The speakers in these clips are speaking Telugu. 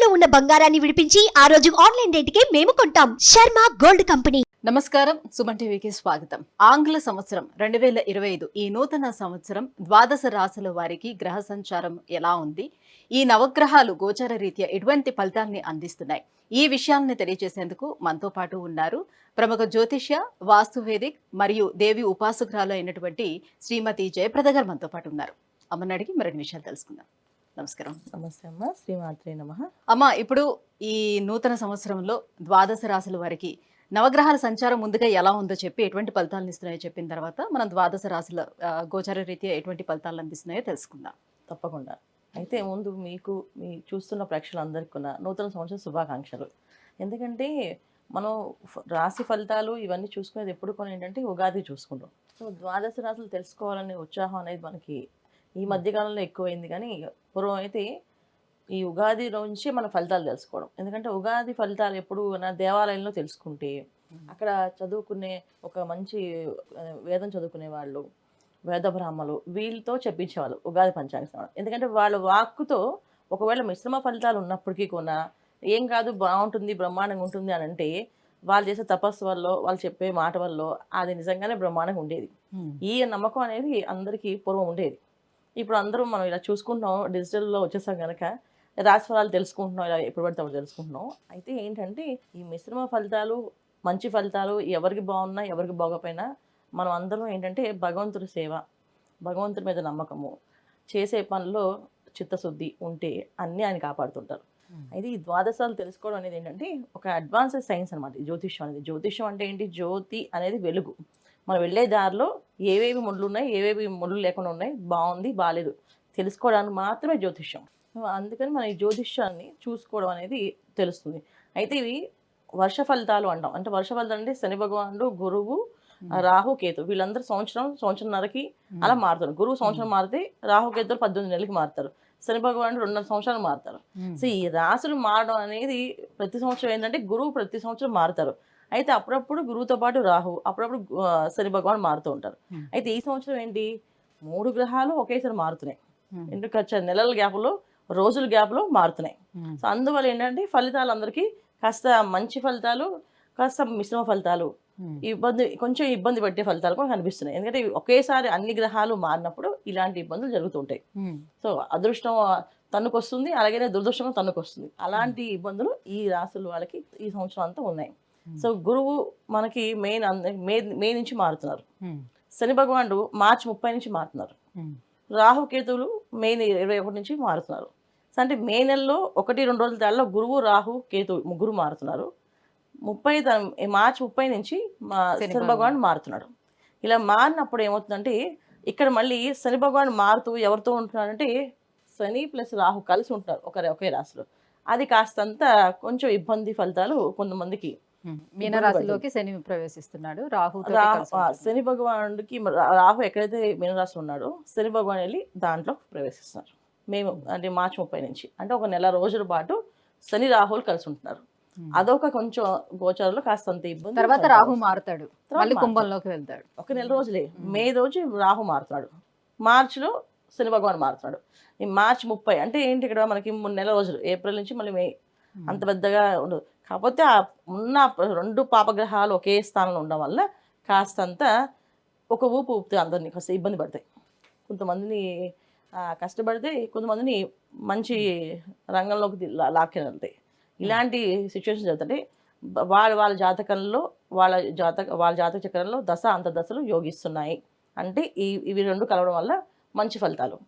ఇంట్లో ఉన్న బంగారాన్ని విడిపించి ఆ రోజు ఆన్లైన్ రేటుకే మేము కొంటాం. Sharma gold company. నమస్కారం, సుమన్ టీవీకి స్వాగతం. ఆంగ్ల సంవత్సరం 2025 ఈ నూతన సంవత్సరం ద్వాదశ రాశుల వారికి గ్రహ సంచారం ఎలా ఉంది, ఈ నవగ్రహాలు గోచార రీత్యా ఎటువంటి ఫలితాన్ని అందిస్తున్నాయి, ఈ విషయాలను తెలియజేసేందుకు మనతో పాటు ఉన్నారు ప్రముఖ జ్యోతిష్య, వాస్తువేదిక్ మరియు దేవి ఉపాసకురాలు అయినటువంటి శ్రీమతి జయప్రద గారు మనతో పాటు ఉన్నారు. అమ్మని అడిగి మరిన్ని విషయాలు తెలుసుకుందాం. నమస్కారం. నమస్తే అమ్మ. శ్రీమాత్రే నమః. అమ్మ, ఇప్పుడు ఈ నూతన సంవత్సరంలో ద్వాదశ రాశుల వారికి నవగ్రహాల సంచారం ముందుగా ఎలా ఉందో చెప్పి ఎటువంటి ఫలితాలను ఇస్తున్నాయో చెప్పిన తర్వాత మనం ద్వాదశ రాశుల గోచార రీత్యా ఎటువంటి ఫలితాలు అందిస్తున్నాయో తెలుసుకుందాం. తప్పకుండా. అయితే ముందు మీకు మీ చూస్తున్న ప్రేక్షకులందరికీ కూడా నూతన సంవత్సర శుభాకాంక్షలు. ఎందుకంటే మనం రాశి ఫలితాలు ఇవన్నీ చూసుకునేది ఎప్పుడు కొన్ని ఏంటంటే ఉగాది చూసుకుంటాం. సో ద్వాదశ రాశులు తెలుసుకోవాలనే ఉత్సాహం అనేది మనకి ఈ మధ్యకాలంలో ఎక్కువైంది. కానీ పూర్వం అయితే ఈ ఉగాది నుంచి మన ఫలితాలు తెలుసుకోవడం. ఎందుకంటే ఉగాది ఫలితాలు ఎప్పుడు నా దేవాలయంలో తెలుసుకుంటే అక్కడ చదువుకునే ఒక మంచి వేదం చదువుకునే వాళ్ళు, వేద బ్రాహ్మలు వీళ్ళతో చెప్పించేవాళ్ళు ఉగాది పంచాంగ శ్రవణం. ఎందుకంటే వాళ్ళ వాక్కుతో ఒకవేళ మిశ్రమ ఫలితాలు ఉన్నప్పటికీ కూడా ఏం కాదు, బాగుంటుంది, బ్రహ్మాండంగా ఉంటుంది అని అంటే వాళ్ళు చేసే తపస్సు వల్ల, వాళ్ళు చెప్పే మాట వల్ల అది నిజంగానే బ్రహ్మాండంగా ఉండేది. ఈ నమ్మకం అనేది అందరికీ పూర్వం ఉండేది. ఇప్పుడు అందరూ మనం ఇలా చూసుకుంటున్నాం, డిజిటల్లో వచ్చేసాం కనుక రాశి ఫలాలు తెలుసుకుంటున్నాం, ఇలా ఎప్పుడు పడితే అప్పుడు తెలుసుకుంటున్నాం. అయితే ఏంటంటే ఈ మిశ్రమ ఫలితాలు, మంచి ఫలితాలు ఎవరికి బాగున్నా ఎవరికి బాగోపోయినా మనం అందరం ఏంటంటే భగవంతుడి సేవ, భగవంతుడి మీద నమ్మకము, చేసే పనిలో చిత్తశుద్ధి ఉంటే అన్నీ ఆయన కాపాడుతుంటారు. అయితే ఈ ద్వాదశాలు తెలుసుకోవడం అనేది ఏంటంటే ఒక అడ్వాన్స్డ్ సైన్స్ అనమాట. జ్యోతిష్యం అనేది, జ్యోతిష్యం అంటే ఏంటి, జ్యోతి అనేది వెలుగు. మనం వెళ్ళే దారిలో ఏవేవి ముళ్ళు ఉన్నాయి, ఏవేవి ముళ్ళు లేకుండా ఉన్నాయి, బాగుంది బాగాలేదు తెలుసుకోవడానికి మాత్రమే జ్యోతిష్యం. అందుకని మనం ఈ జ్యోతిష్యాన్ని చూసుకోవడం అనేది తెలుస్తుంది. అయితే ఇవి వర్ష ఫలితాలు అంటాం. అంటే వర్ష ఫలితాలు అంటే శని భగవానుడు, గురువు, రాహు, కేతు వీళ్ళందరూ సంవత్సరంన్నరకి అలా మారుతారు. గురువు సంవత్సరం మారితే రాహు కేతులు 18 నెలలకి మారుతారు. శని భగవానుడు 2.5 సంవత్సరాలు మారుతారు. సో ఈ రాశులు మారడం అనేది ప్రతి సంవత్సరం ఏంటంటే గురువు ప్రతి సంవత్సరం మారుతారు. అయితే అప్పుడప్పుడు గురువుతో పాటు రాహు, అప్పుడప్పుడు శని భగవాన్ మారుతూ ఉంటారు. అయితే ఈ సంవత్సరం ఏంటి, 3 గ్రహాలు ఒకేసారి మారుతున్నాయి. ఎందుకు నెలల గ్యాప్లో, రోజుల గ్యాప్లో మారుతున్నాయి. సో అందువల్ల ఏంటంటే ఫలితాలు అందరికీ కాస్త మంచి ఫలితాలు, కాస్త మిశ్రమ ఫలితాలు, కొంచెం ఇబ్బంది పెట్టే ఫలితాలు కూడా కనిపిస్తున్నాయి. ఎందుకంటే ఒకేసారి అన్ని గ్రహాలు మారినప్పుడు ఇలాంటి ఇబ్బందులు జరుగుతుంటాయి. సో అదృష్టం తన్నుకొస్తుంది, అలాగే దురదృష్టం తన్నుకొస్తుంది. అలాంటి ఇబ్బందులు ఈ రాశుల వాళ్ళకి ఈ సంవత్సరం అంతా ఉన్నాయి. సో గురువు మనకి మే నుంచి మారుతున్నారు. శని భగవానుడు మార్చి 30 నుంచి మారుతున్నారు. రాహుకేతువులు మే 21 నుంచి మారుతున్నారు. సో అంటే మే నెలలో 1-2 రోజుల తేడాలో గురువు, రాహు, కేతు ముగ్గురు మారుతున్నారు. మార్చి 30 నుంచి శని భగవానుడు మారుతున్నాడు. ఇలా మారినప్పుడు ఏమవుతుందంటే ఇక్కడ మళ్ళీ శని భగవానుడు మారుతూ ఎవరితో ఉంటున్నాడంటే శని ప్లస్ రాహు కలిసి ఉంటున్నారు ఒకే రాశిలో. అది కాస్తంత కొంచెం ఇబ్బంది ఫలితాలు కొంతమందికి. మీనరాశిలోకి శని ప్రవేశిస్తున్నాడు. శని భగవానుడికి రాహు ఎక్కడైతే మీనరాశి ఉన్నాడో శని భగవాన్ వెళ్ళి దాంట్లో ప్రవేశిస్తున్నారు. మేము అంటే మార్చి 30 నుంచి అంటే ఒక నెల రోజుల పాటు శని రాహులు కలిసి ఉంటున్నారు. అదొక కొంచెం గోచారంలో కాస్తంత ఇబ్బంది. తర్వాత రాహు మారుతాడు, మళ్ళీ కుంభంలోకి వెళ్తాడు. ఒక నెల రోజులే, మే రోజు రాహు మారుతున్నాడు, మార్చిలో శని భగవాన్ మారుతున్నాడు. ఈ మార్చి 30 అంటే ఏంటి, ఇక్కడ మనకి 3 నెలల రోజులు, ఏప్రిల్ నుంచి మళ్ళీ మే, అంత పెద్దగా ఉండదు. కాకపోతే ఆ ఉన్న 2 పాపగ్రహాలు ఒకే స్థానంలో ఉండడం వల్ల కాస్తంత ఒక ఊపు ఊపితే అందరినీ కాస్త ఇబ్బంది పడతాయి. కొంతమందిని కష్టపడితే కొంతమందిని మంచి రంగంలోకి లాక్కి వెళ్తాయి. ఇలాంటి సిచ్యువేషన్ జరుగుతుంటే వాళ్ళ జాతకంలో వాళ్ళ జాతక చక్రంలో దశ అంతర్దశలు యోగిస్తున్నాయి. అంటే ఇవి 2 కలవడం వల్ల మంచి ఫలితాలు,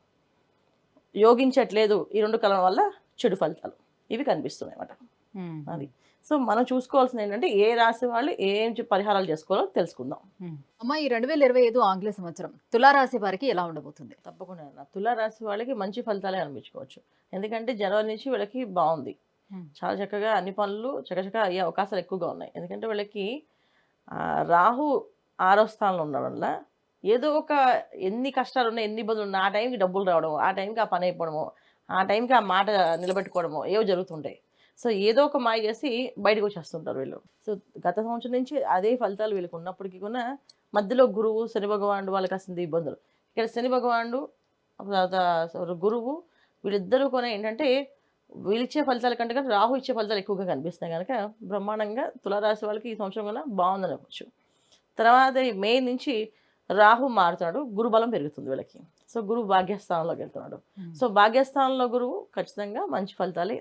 యోగించట్లేదు ఈ 2 కలవడం వల్ల చెడు ఫలితాలు ఇవి కనిపిస్తున్నాయి అన్నమాట. అది సో మనం చూసుకోవాల్సింది ఏంటంటే ఏ రాశి వాళ్ళు ఏం పరిహారాలు చేసుకోవాలో తెలుసుకుందాం. అమ్మ, ఈ 2025 ఆంగ్ల సంవత్సరం తులారాశి వారికి ఎలా ఉండబోతుంది? తప్పకుండా తులారాశి వాళ్ళకి మంచి ఫలితాలే అనిపించుకోవచ్చు. ఎందుకంటే జనవరి నుంచి వీళ్ళకి బాగుంది, చాలా చక్కగా అన్ని పనులు చక్కచక్క అయ్యే అవకాశాలు ఎక్కువగా ఉన్నాయి. ఎందుకంటే వీళ్ళకి రాహు 6వ స్థానంలో ఉండడం వల్ల ఏదో ఒక ఎన్ని కష్టాలు ఉన్నాయి, ఎన్ని ఇబ్బందులు ఉన్నాయి, ఆ టైంకి డబ్బులు రావడము, ఆ టైంకి ఆ పని అయిపోవడము, ఆ టైంకి ఆ మాట నిలబెట్టుకోవడము ఏవో జరుగుతుంటాయి. సో ఏదో ఒక మాయ చేసి బయటకు వచ్చేస్తుంటారు వీళ్ళు. సో గత సంవత్సరం నుంచి అదే ఫలితాలు వీళ్ళకి ఉన్నప్పటికీ కూడా మధ్యలో గురువు, శని భగవానుడు వాళ్ళకి వస్తుంది ఇబ్బందులు. ఇక్కడ శని భగవానుడు, గురువు వీళ్ళిద్దరూ కూడా ఏంటంటే వీళ్ళు ఇచ్చే ఫలితాల కంటే కానీ రాహు ఇచ్చే ఫలితాలు ఎక్కువగా కనిపిస్తున్నాయి కనుక బ్రహ్మాండంగా తులారాశి వాళ్ళకి ఈ సంవత్సరం కన్నా బాగుందని చెప్పచ్చు. తర్వాత ఈ మే నుంచి రాహు మారుతున్నాడు, గురుబలం పెరుగుతుంది వీళ్ళకి. సో గురువు భాగ్యస్థానంలోకి వెళ్తున్నాడు. సో భాగ్యస్థానంలో గురువు ఖచ్చితంగా మంచి ఫలితాలే,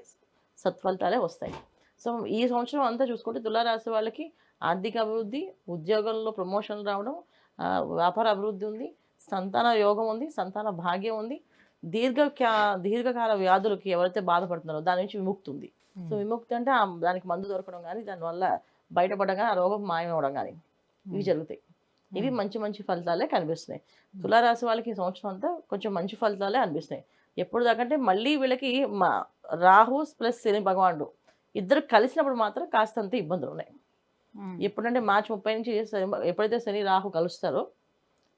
సత్ఫలితాలే వస్తాయి. సో ఈ సంవత్సరం అంతా చూసుకుంటే తులారాశి వాళ్ళకి ఆర్థిక అభివృద్ధి, ఉద్యోగంలో ప్రమోషన్లు రావడం, వ్యాపార అభివృద్ధి ఉంది, సంతాన యోగం ఉంది, సంతాన భాగ్యం ఉంది, దీర్ఘకాల వ్యాధులకి ఎవరైతే బాధపడుతున్నారో దాని నుంచి విముక్తి ఉంది. సో విముక్తి అంటే దానికి మందు దొరకడం కానీ, దానివల్ల బయటపడడం కానీ, ఆ రోగం మాయమవడం కానీ ఇవి జరుగుతాయి. ఇవి మంచి మంచి ఫలితాలే కనిపిస్తున్నాయి. తులారాశి వాళ్ళకి ఈ సంవత్సరం అంతా కొంచెం మంచి ఫలితాలే అనిపిస్తున్నాయి. ఎప్పుడు దాకంటే మళ్ళీ వీళ్ళకి రాహు ప్లస్ శని భగవానుడు ఇద్దరు కలిసినప్పుడు మాత్రం కాస్తంత ఇబ్బందులు ఉన్నాయి. ఎప్పుడంటే మార్చి 30 నుంచి ఎప్పుడైతే శని రాహు కలుస్తారో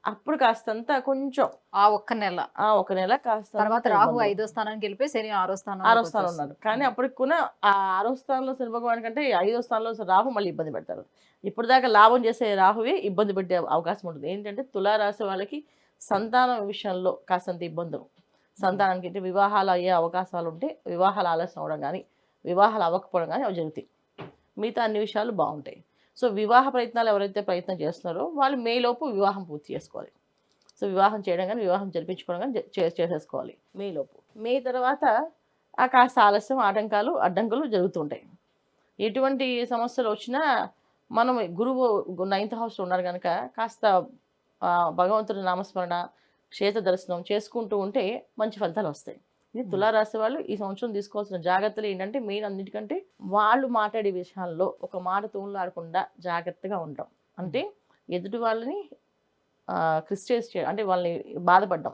అప్పుడు కాస్తంత కొంచెం ఆ ఒక్క నెల కాస్త తర్వాత రాహు 5వ స్థానానికి వెళ్ళిపోయి శని 6వ స్థానం ఉన్నారు. కానీ అప్పటికి కూడా ఆ 6వ స్థానంలో శని భగవాన్ కంటే 5వ స్థానంలో రాహు మళ్ళీ ఇబ్బంది పెడతారు. ఇప్పుడు దాకా లాభం చేసే రాహువే ఇబ్బంది పెట్టే అవకాశం ఉంటుంది. ఏంటంటే తులారాశి వాళ్ళకి సంతానం విషయంలో కాస్తంత ఇబ్బందులు, సంతానానికి అంటే వివాహాలు అయ్యే అవకాశాలు ఉంటే వివాహాలు ఆలస్యం అవడం కానీ, వివాహాలు అవ్వకపోవడం కానీ అవి జరుగుతాయి. మిగతా అన్ని విషయాలు బాగుంటాయి. సో వివాహ ప్రయత్నాలు ఎవరైతే ప్రయత్నం చేస్తున్నారో వాళ్ళు మేలోపు వివాహం పూర్తి చేసుకోవాలి. సో వివాహం చేయడం కానీ, వివాహం జరిపించుకోవడం కానీ చేసేసుకోవాలి మేలోపు. మే తర్వాత ఆ కాస్త ఆలస్యం, అడ్డంకులు జరుగుతుంటాయి. ఎటువంటి సమస్యలు వచ్చినా మనం గురువు 9th హౌస్లో ఉన్నారు కనుక కాస్త భగవంతుడి నామస్మరణ, క్షేత్ర దర్శనం చేసుకుంటూ ఉంటే మంచి ఫలితాలు వస్తాయి. ఇది తులారాశి వాళ్ళు ఈ సంవత్సరం తీసుకోవాల్సిన జాగ్రత్తలు ఏంటంటే మెయిన్ అన్నిటికంటే వాళ్ళు మాట్లాడే విషయాల్లో ఒక మాట తూలాడకుండా జాగ్రత్తగా ఉండడం. అంటే ఎదుటి వాళ్ళని క్రిస్టైజ్ చేయడం, అంటే వాళ్ళని బాధపడడం,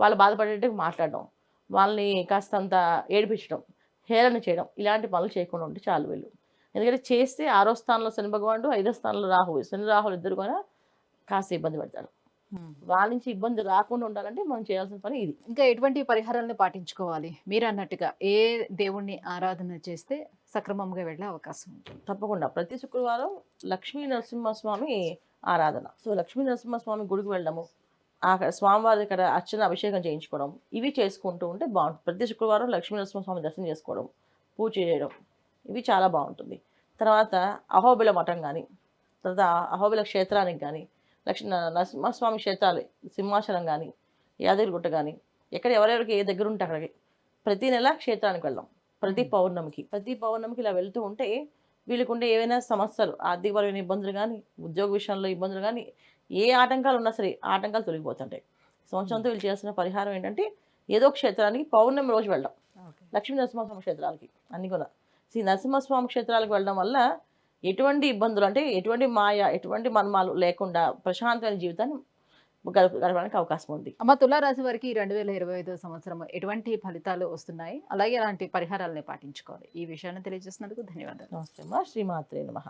వాళ్ళు బాధపడేట్టు మాట్లాడడం, వాళ్ళని కాస్తంత ఏడిపించడం, హేళన చేయడం, ఇలాంటి పనులు చేయకుండా ఉంటే చాలు వీళ్ళు. ఎందుకంటే చేస్తే 6వ స్థానంలో శని భగవానుడు, 5వ స్థానంలో రాహువు, శని రాహులు ఇద్దరు కూడా కాస్త ఇబ్బంది పెడతారు. వాళ్ళ నుంచి ఇబ్బంది రాకుండా ఉండాలంటే మనం చేయాల్సిన పని ఇది. ఇంకా ఎటువంటి పరిహారాలను పాటించుకోవాలి? మీరు అన్నట్టుగా ఏ దేవుణ్ణి ఆరాధన చేస్తే సక్రమంగా వెళ్ళే అవకాశం ఉంటుంది? తప్పకుండా ప్రతి శుక్రవారం లక్ష్మీ నరసింహస్వామి ఆరాధన. సో లక్ష్మీ నరసింహస్వామి గుడికి వెళ్ళడము, అక్కడ స్వామివారి దగ్గర అర్చన, అభిషేకం చేయించుకోవడం, ఇవి చేసుకుంటూ ఉంటే బాగుంటుంది. ప్రతి శుక్రవారం లక్ష్మీ నరసింహస్వామి దర్శనం చేసుకోవడం, పూజ చేయడం, ఇవి చాలా బాగుంటుంది. తర్వాత అహోబిల మఠం కానీ, తర్వాత అహోబిల క్షేత్రానికి కానీ, నరసింహస్వామి క్షేత్రాలు, సింహాచలం కానీ, యాదగిరిగుట్ట కానీ, ఎక్కడ ఎవరెవరికి ఏ దగ్గర ఉంటే అక్కడికి ప్రతి నెల క్షేత్రానికి వెళ్ళాం. ప్రతి పౌర్ణమికి ఇలా వెళ్తూ ఉంటే వీళ్ళకుండే ఏవైనా సమస్యలు, ఆర్థికపరమైన ఇబ్బందులు కానీ, ఉద్యోగ విషయంలో ఇబ్బందులు కానీ, ఏ ఆటంకాలు ఉన్నా సరే ఆటంకాలు తొలగిపోతుంటాయి. సంవత్సరంతో వీళ్ళు చేయాల్సిన పరిహారం ఏంటంటే ఏదో క్షేత్రానికి పౌర్ణమి రోజు వెళ్ళడం, లక్ష్మీ నరసింహస్వామి క్షేత్రాలకి అన్ని కూడా. ఈ నరసింహస్వామి క్షేత్రాలకు వెళ్ళడం వల్ల ఎటువంటి ఇబ్బందులు, అంటే ఎటువంటి మాయ, ఎటువంటి మర్మాలు లేకుండా ప్రశాంతమైన జీవితాన్ని గడపడానికి అవకాశం ఉంది. అమ్మ, తులారాశి వారికి 2025 సంవత్సరం ఎటువంటి ఫలితాలు వస్తున్నాయి, అలాగే అలాంటి పరిహారాలని పాటించుకోవాలి, ఈ విషయాన్ని తెలియజేసినందుకు ధన్యవాదాలు. నమస్తే అమ్మా. శ్రీమాత్రే నమః.